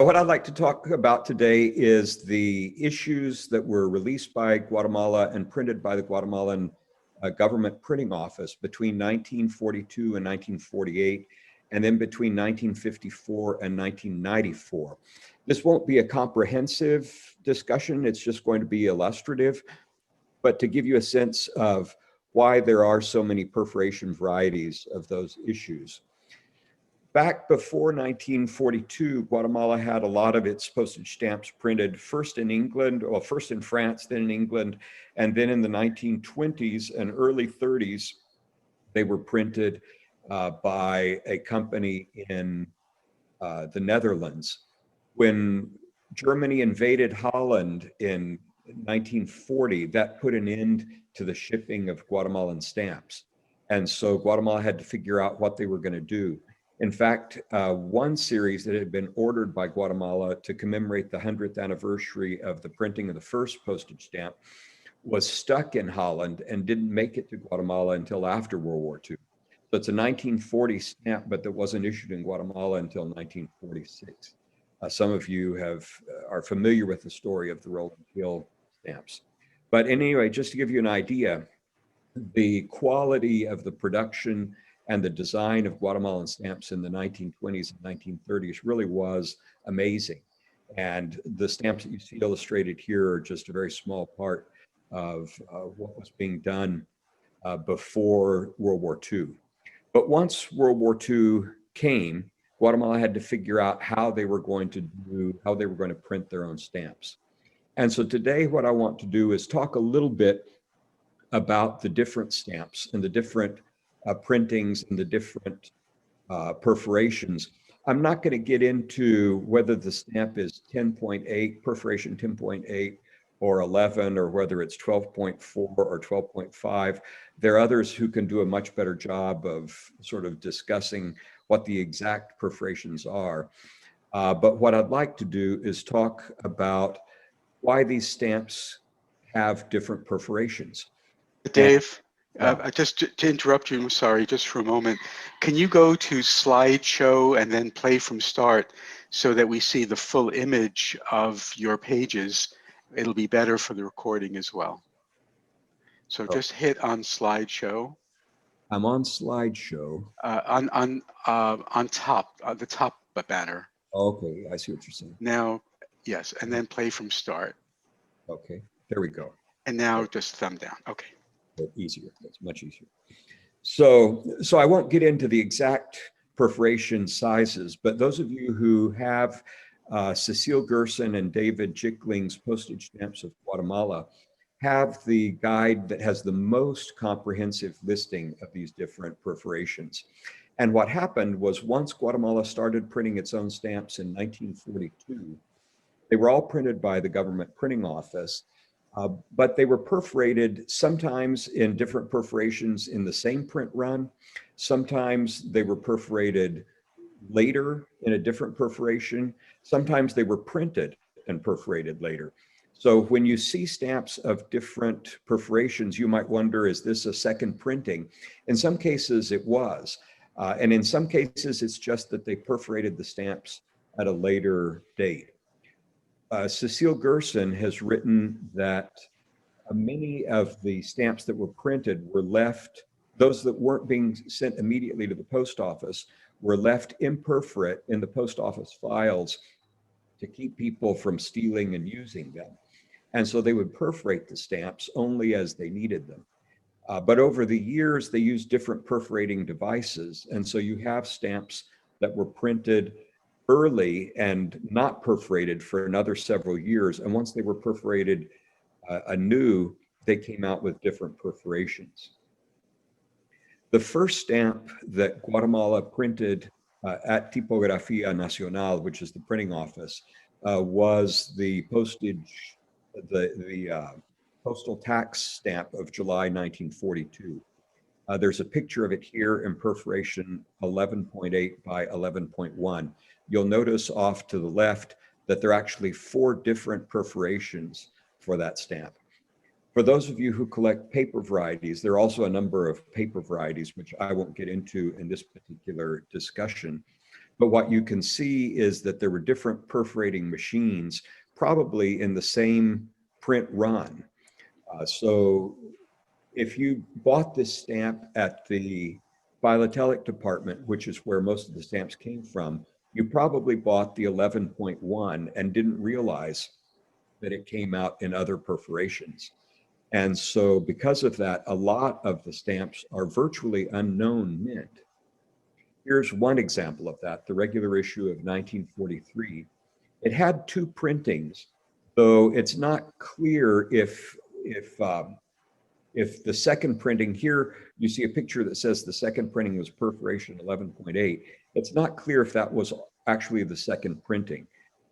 What I'd like to talk about today is the issues that were released by Guatemala and printed by the Guatemalan government printing office between 1942 and 1948, and then between 1954 and 1994. This won't be a comprehensive discussion, it's just going to be illustrative, but to give you a sense of why there are so many perforation varieties of those issues. Back before 1942, Guatemala had a lot of its postage stamps printed first in England, well, first in France, then in England, and then in the 1920s and early 30s, they were printed by a company in the Netherlands. When Germany invaded Holland in 1940, that put an end to the shipping of Guatemalan stamps. And so Guatemala had to figure out what they were going to do. In fact, one series that had been ordered by Guatemala to commemorate the 100th anniversary of the printing of the first postage stamp was stuck in Holland and didn't make it to Guatemala until after World War II. So it's a 1940 stamp, but that wasn't issued in Guatemala until 1946. Some of you are familiar with the story of the Rolling Hill stamps. But anyway, just to give you an idea, the quality of the production and the design of Guatemalan stamps in the 1920s and 1930s really was amazing. And the stamps that you see illustrated here are just a very small part of what was being done before World War II. But once World War II came, Guatemala had to figure out how they were going to print their own stamps. And so today what I want to do is talk a little bit about the different stamps and the different printings and the different perforations. I'm not going to get into whether the stamp is 10.8, perforation 10.8 or 11, or whether it's 12.4 or 12.5. There are others who can do a much better job of sort of discussing what the exact perforations are. But what I'd like to do is talk about why these stamps have different perforations. Dave, just to interrupt you, I'm sorry, just for a moment. Can you go to slideshow and then play from start so that we see the full image of your pages? It'll be better for the recording as well. So just hit on slideshow. I'm on slideshow. On top, the top banner. Okay, I see what you're saying. Now, yes, and then play from start. Okay, there we go. And now just thumb down. Okay. Easier. That's much easier. So I won't get into the exact perforation sizes, but those of you who have Cecile Gerson and David Jickling's postage stamps of Guatemala have the guide that has the most comprehensive listing of these different perforations. And what happened was once Guatemala started printing its own stamps in 1942, they were all printed by the government printing office. But they were perforated sometimes in different perforations in the same print run. Sometimes they were perforated later in a different perforation. Sometimes they were printed and perforated later. So when you see stamps of different perforations, you might wonder, is this a second printing? In some cases it was. And in some cases it's just that they perforated the stamps at a later date. Cecile Gerson has written that many of the stamps that were printed were left, those that weren't being sent immediately to the post office, were left imperforate in the post office files to keep people from stealing and using them. And so they would perforate the stamps only as they needed them. But over the years, they used different perforating devices. And so you have stamps that were printed early and not perforated for another several years. And once they were perforated anew, they came out with different perforations. The first stamp that Guatemala printed at Tipografia Nacional, which is the printing office, was the postal tax stamp of July 1942. There's a picture of it here in perforation 11.8 by 11.1. You'll notice off to the left that there are actually 4 different perforations for that stamp. For those of you who collect paper varieties, there are also a number of paper varieties, which I won't get into in this particular discussion. But what you can see is that there were different perforating machines, probably in the same print run. So if you bought this stamp at the philatelic department, which is where most of the stamps came from, you probably bought the 11.1 and didn't realize that it came out in other perforations. And so because of that, a lot of the stamps are virtually unknown mint. Here's one example of that, the regular issue of 1943. It had two printings, though it's not clear if the second printing here, you see a picture that says the second printing was perforation 11.8. It's not clear if that was actually the second printing.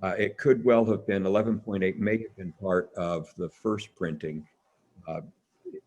It could well have been 11.8, may have been part of the first printing.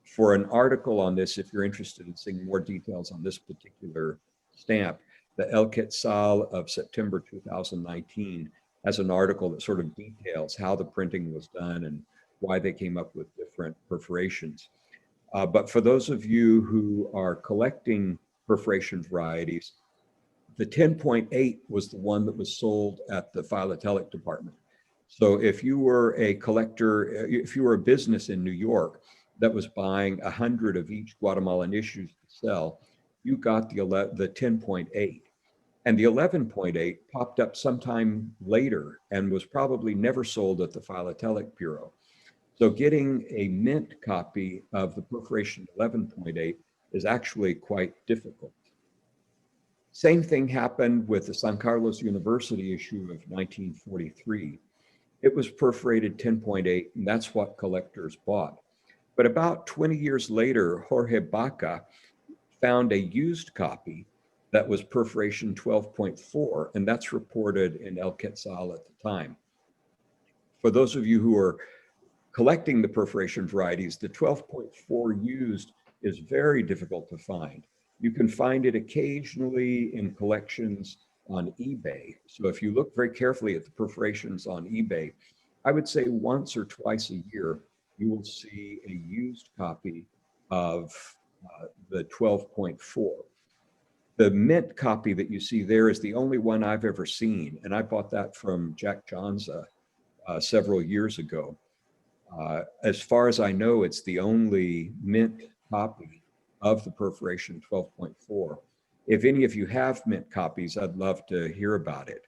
For an article on this, if you're interested in seeing more details on this particular stamp, the El Quetzal of September 2019 has an article that sort of details how the printing was done and why they came up with different perforations. But for those of you who are collecting perforation varieties, the 10.8 was the one that was sold at the philatelic department. So if you were a collector, if you were a business in New York that was buying 100 of each Guatemalan issues to sell, you got the 10.8. And the 11.8 popped up sometime later and was probably never sold at the philatelic bureau. So getting a mint copy of the perforation 11.8 is actually quite difficult. Same thing happened with the San Carlos University issue of 1943. It was perforated 10.8, and that's what collectors bought. But about 20 years later, Jorge Baca found a used copy that was perforation 12.4, and that's reported in El Quetzal at the time. For those of you who are collecting the perforation varieties, the 12.4 used is very difficult to find. You can find it occasionally in collections on eBay. So if you look very carefully at the perforations on eBay, I would say once or twice a year, you will see a used copy of the 12.4. The mint copy that you see there is the only one I've ever seen, and I bought that from Jack Johnza several years ago. As far as I know, it's the only mint copy of the perforation 12.4. If any of you have mint copies, I'd love to hear about it.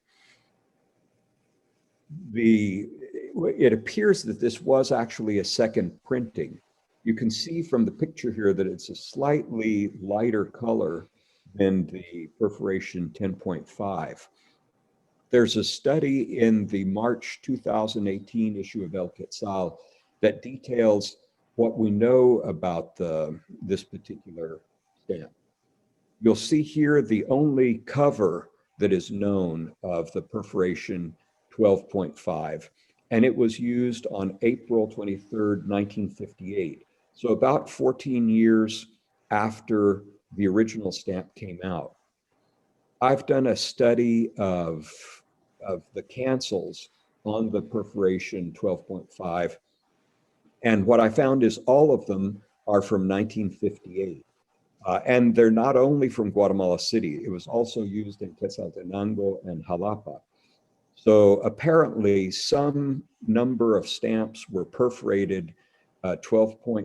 It appears that this was actually a second printing. You can see from the picture here that it's a slightly lighter color than the perforation 10.5. There's a study in the March 2018 issue of El Quetzal that details what we know about this particular stamp. You'll see here the only cover that is known of the perforation 12.5, and it was used on April 23rd, 1958. So about 14 years after the original stamp came out. I've done a study of the cancels on the perforation 12.5, and what I found is all of them are from 1958. And they're not only from Guatemala City, it was also used in Quetzaltenango and Jalapa. So apparently some number of stamps were perforated 12.5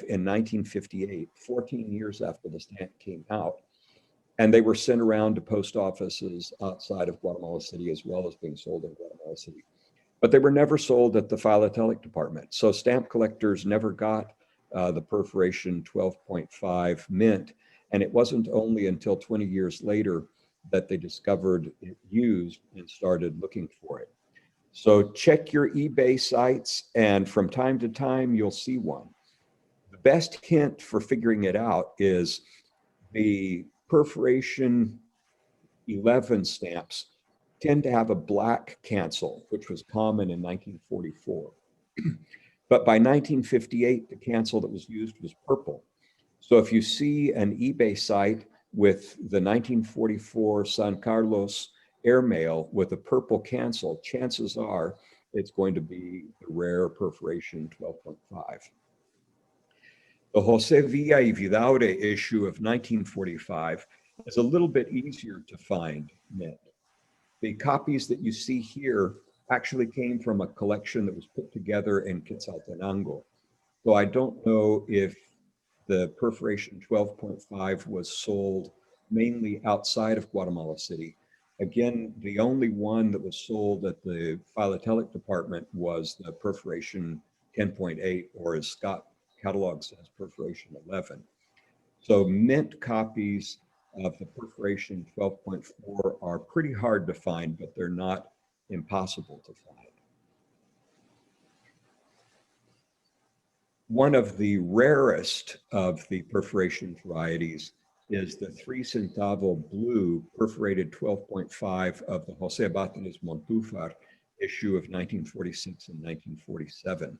in 1958, 14 years after the stamp came out. And they were sent around to post offices outside of Guatemala City as well as being sold in Guatemala City. But they were never sold at the philatelic department. So stamp collectors never got the perforation 12.5 mint. And it wasn't only until 20 years later that they discovered it used and started looking for it. So check your eBay sites, and from time to time, you'll see one. The best hint for figuring it out is the perforation 11 stamps tend to have a black cancel, which was common in 1944. But by 1958, the cancel that was used was purple. So if you see an eBay site with the 1944 San Carlos airmail with a purple cancel, chances are it's going to be the rare perforation 12.5. The Jose Villa y Vidaurre issue of 1945 is a little bit easier to find mint. The copies that you see here actually came from a collection that was put together in Quetzaltenango. So I don't know if the Perforation 12.5 was sold mainly outside of Guatemala City. Again, the only one that was sold at the philatelic department was the Perforation 10.8, or as Scott catalog says, Perforation 11. So mint copies of the Perforation 12.4 are pretty hard to find, but they're not impossible to find. One of the rarest of the perforation varieties is the 3 centavo blue perforated 12.5 of the Jose Báteres Montúfar issue of 1946 and 1947.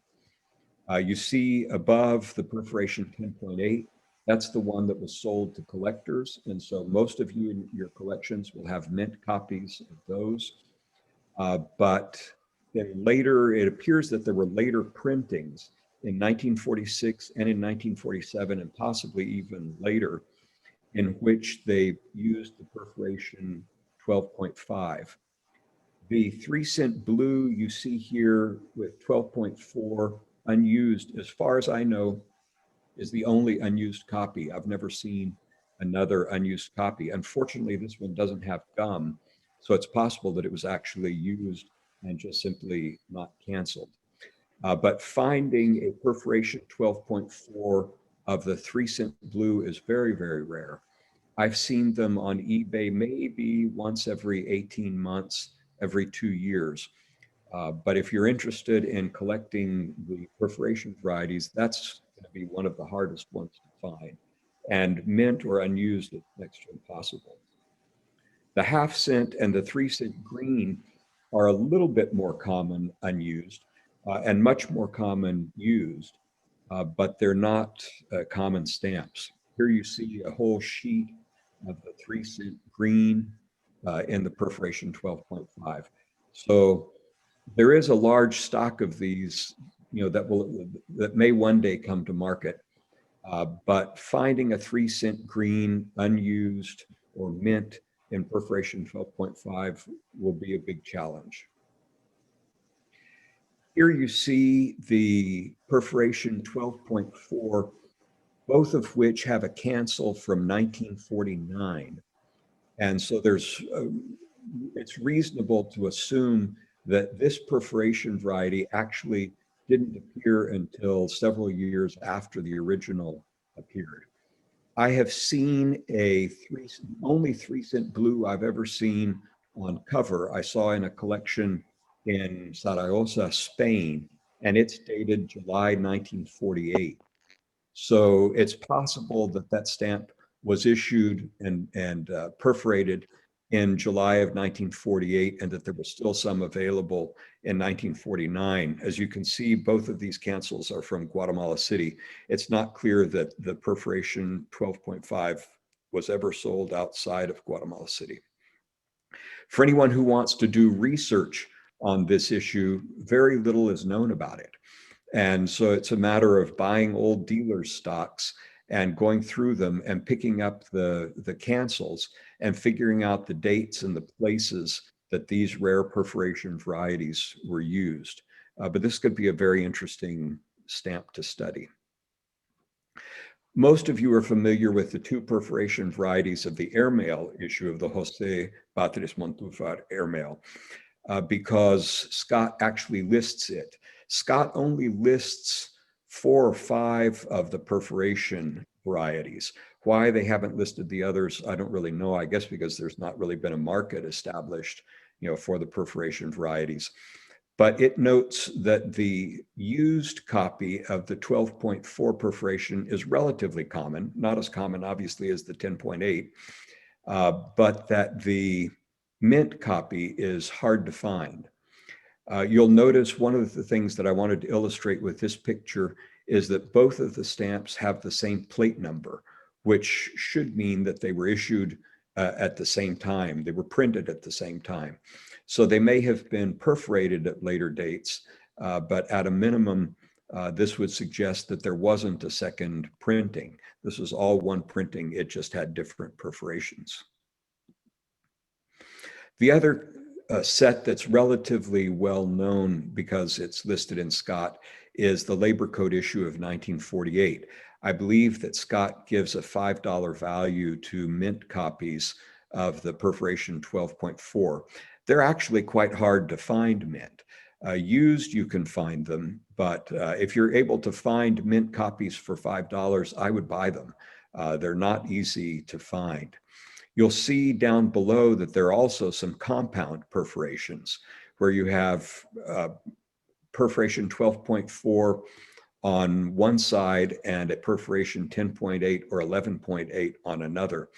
You see above the Perforation 10.8, that's the one that was sold to collectors. And so most of you in your collections will have mint copies of those. But then later, it appears that there were later printings in 1946 and in 1947, and possibly even later, in which they used the Perforation 12.5. The 3-cent blue you see here with 12.4 unused, as far as I know, is the only unused copy. I've never seen another unused copy. Unfortunately, this one doesn't have gum, so it's possible that it was actually used and just simply not canceled. But finding a Perforation 12.4 of the 3-cent blue is very, very rare. I've seen them on eBay maybe once every 18 months, every 2 years. But if you're interested in collecting the perforation varieties, that's going to be one of the hardest ones to find. And mint or unused, it's next to impossible. The 1/2 cent and the 3-cent green are a little bit more common unused and much more common used, but they're not common stamps. Here you see a whole sheet of the 3-cent green in the Perforation 12.5. So there is a large stock of these, that may one day come to market. But finding a 3-cent green unused or mint in Perforation 12.5 will be a big challenge. Here you see the Perforation 12.4, both of which have a cancel from 1949. And so it's reasonable to assume that this perforation variety actually didn't appear until several years after the original appeared. I have seen only 3-cent blue I've ever seen on cover. I saw in a collection in Zaragoza, Spain, and it's dated July 1948. So it's possible that that stamp was issued and perforated in July of 1948, and that there was still some available in 1949. As you can see, both of these cancels are from Guatemala City. It's not clear that the Perforation 12.5 was ever sold outside of Guatemala City. For anyone who wants to do research on this issue, very little is known about it. And so it's a matter of buying old dealers' stocks and going through them and picking up the cancels and figuring out the dates and the places that these rare perforation varieties were used. But this could be a very interesting stamp to study. Most of you are familiar with the 2 perforation varieties of the airmail issue of the Jose Báteres Montúfar airmail, because Scott actually lists it. Scott only lists 4 or 5 of the perforation varieties. Why they haven't listed the others, I don't really know. I guess because there's not really been a market established, for the perforation varieties. But it notes that the used copy of the 12.4 perforation is relatively common, not as common, obviously, as the 10.8, but that the mint copy is hard to find. You'll notice one of the things that I wanted to illustrate with this picture is that both of the stamps have the same plate number, which should mean that they were issued at the same time. They were printed at the same time. So they may have been perforated at later dates, but at a minimum, this would suggest that there wasn't a second printing. This was all one printing. It just had different perforations. The other a set that's relatively well known because it's listed in Scott is the Labor Code issue of 1948. I believe that Scott gives a $5 value to mint copies of the Perforation 12.4. They're actually quite hard to find mint. Used, you can find them, but if you're able to find mint copies for $5, I would buy them. They're not easy to find. You'll see down below that there are also some compound perforations where you have perforation 12.4 on one side and a perforation 10.8 or 11.8 on another.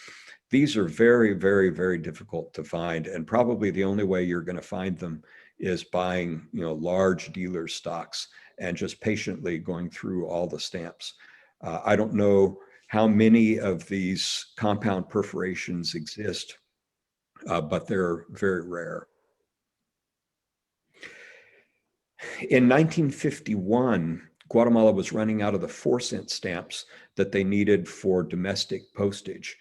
These are very, very, very difficult to find, and probably the only way you're going to find them is buying, large dealer stocks and just patiently going through all the stamps. I don't know how many of these compound perforations exist, but they're very rare. In 1951, Guatemala was running out of the 4-cent stamps that they needed for domestic postage.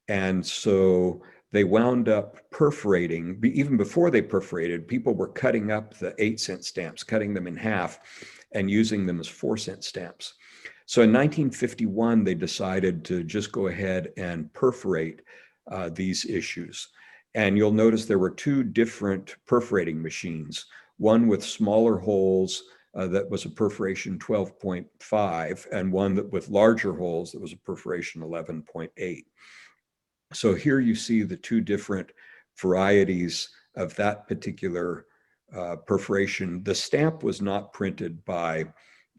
And so they wound up perforating. Even before they perforated, people were cutting up the 8-cent stamps, cutting them in half and using them as 4-cent stamps. So in 1951, they decided to just go ahead and perforate these issues. And you'll notice there were 2 different perforating machines, one with smaller holes that was a perforation 12.5, and one that with larger holes that was a perforation 11.8. So here you see the 2 different varieties of that particular perforation. The stamp was not printed by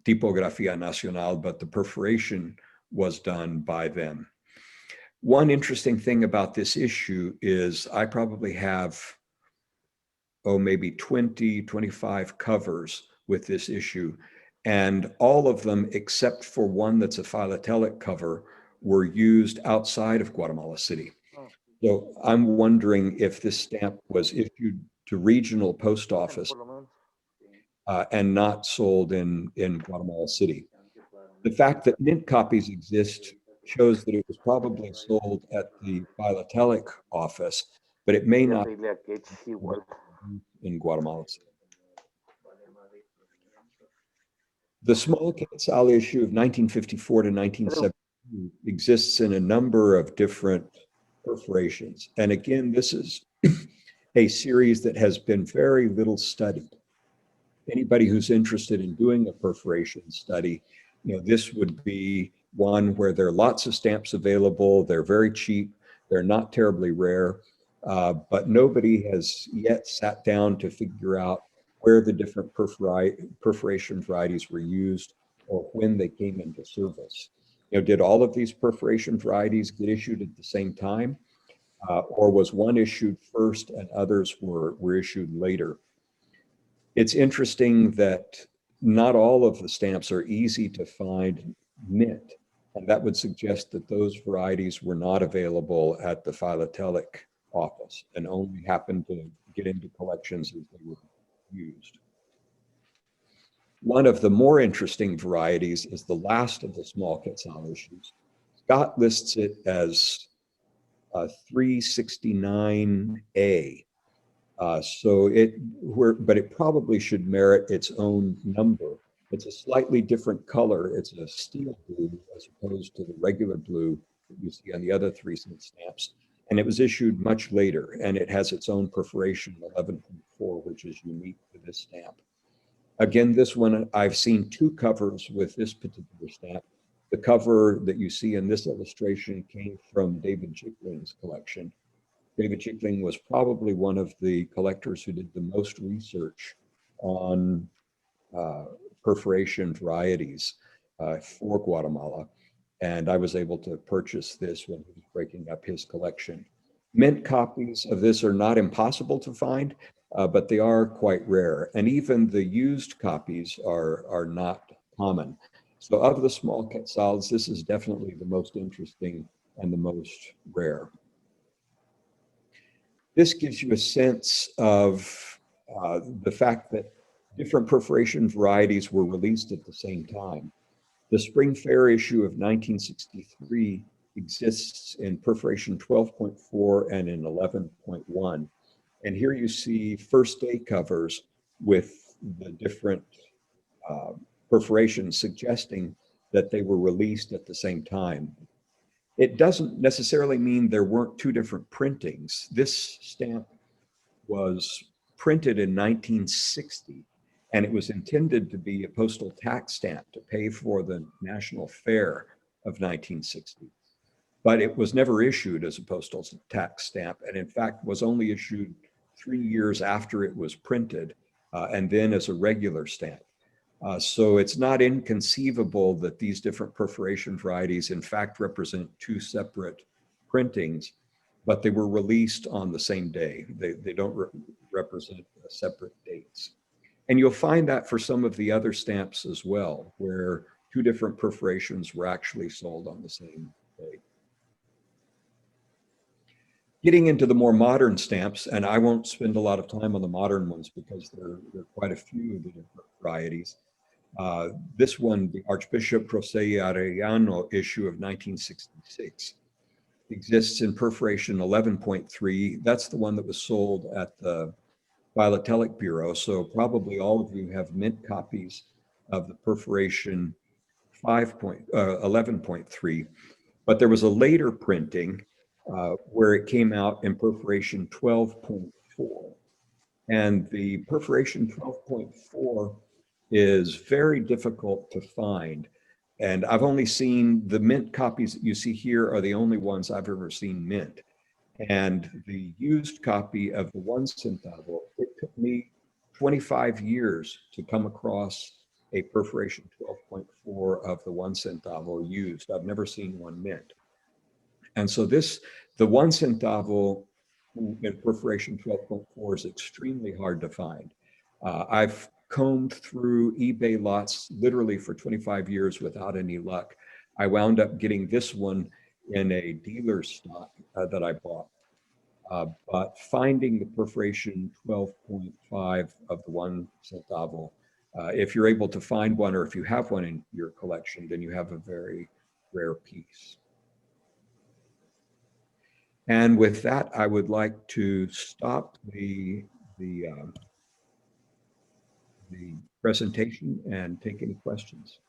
Tipografia Nacional, but the perforation was done by them. One interesting thing about this issue is I probably have, maybe 20, 25 covers with this issue. And all of them, except for one that's a philatelic cover, were used outside of Guatemala City. So I'm wondering if this stamp was issued to regional post office and not sold in Guatemala City. The fact that mint copies exist shows that it was probably sold at the philatelic office, but it may not in Guatemala City. The small Quetzal issue of 1954 to 1972 exists in a number of different perforations. And again, this is a series that has been very little studied. Anybody who's interested in doing a perforation study, this would be one where there are lots of stamps available. They're very cheap. They're not terribly rare, but nobody has yet sat down to figure out where the different perforation varieties were used or when they came into service. Did all of these perforation varieties get issued at the same time? Or was one issued first and others were issued later? It's interesting that not all of the stamps are easy to find mint, and that would suggest that those varieties were not available at the philatelic office and only happened to get into collections as they were used. One of the more interesting varieties is the last of the small Quetzal issues. Scott lists it as 369A. But it probably should merit its own number. It's a slightly different color. It's a steel blue as opposed to the regular blue that you see on the other 3-cent stamps. And it was issued much later, and it has its own perforation 11.4, which is unique to this stamp. Again, this one, I've seen 2 covers with this particular stamp. The cover that you see in this illustration came from David Chickling's collection. David Chickling was probably one of the collectors who did the most research on perforation varieties for Guatemala. And I was able to purchase this when he was breaking up his collection. Mint copies of this are not impossible to find, but they are quite rare. And even the used copies are not common. So of the small Quetzals, this is definitely the most interesting and the most rare. This gives you a sense of the fact that different perforation varieties were released at the same time. The Spring Fair issue of 1963 exists in perforation 12.4 and in 11.1. And here you see first day covers with the different perforations suggesting that they were released at the same time. It doesn't necessarily mean there weren't two different printings. This stamp was printed in 1960, and it was intended to be a postal tax stamp to pay for the National Fair of 1960. But it was never issued as a postal tax stamp, and in fact was only issued 3 years after it was printed, and then as a regular stamp. So it's not inconceivable that these different perforation varieties in fact represent two separate printings, but they were released on the same day. They don't represent separate dates. And you'll find that for some of the other stamps as well, where two different perforations were actually sold on the same day. Getting into the more modern stamps, and I won't spend a lot of time on the modern ones because there are quite a few of the different varieties. This one, the Archbishop Jose Arellano issue of 1966, exists in perforation 11.3. That's the one that was sold at the Philatelic Bureau. So probably all of you have mint copies of the perforation 11.3. But there was a later printing where it came out in perforation 12.4. And the perforation 12.4 is very difficult to find. And I've only seen the mint copies that you see here are the only ones I've ever seen mint. And the used copy of the 1 centavo, it took me 25 years to come across a perforation 12.4 of the 1 centavo used. I've never seen one mint. And so the 1 centavo in perforation 12.4 is extremely hard to find. I've combed through eBay lots literally for 25 years without any luck. I wound up getting this one in a dealer's stock that I bought. But finding the perforation 12.5 of the 1 centavo, if you're able to find one, or if you have one in your collection, then you have a very rare piece. And with that, I would like to stop the presentation and take any questions.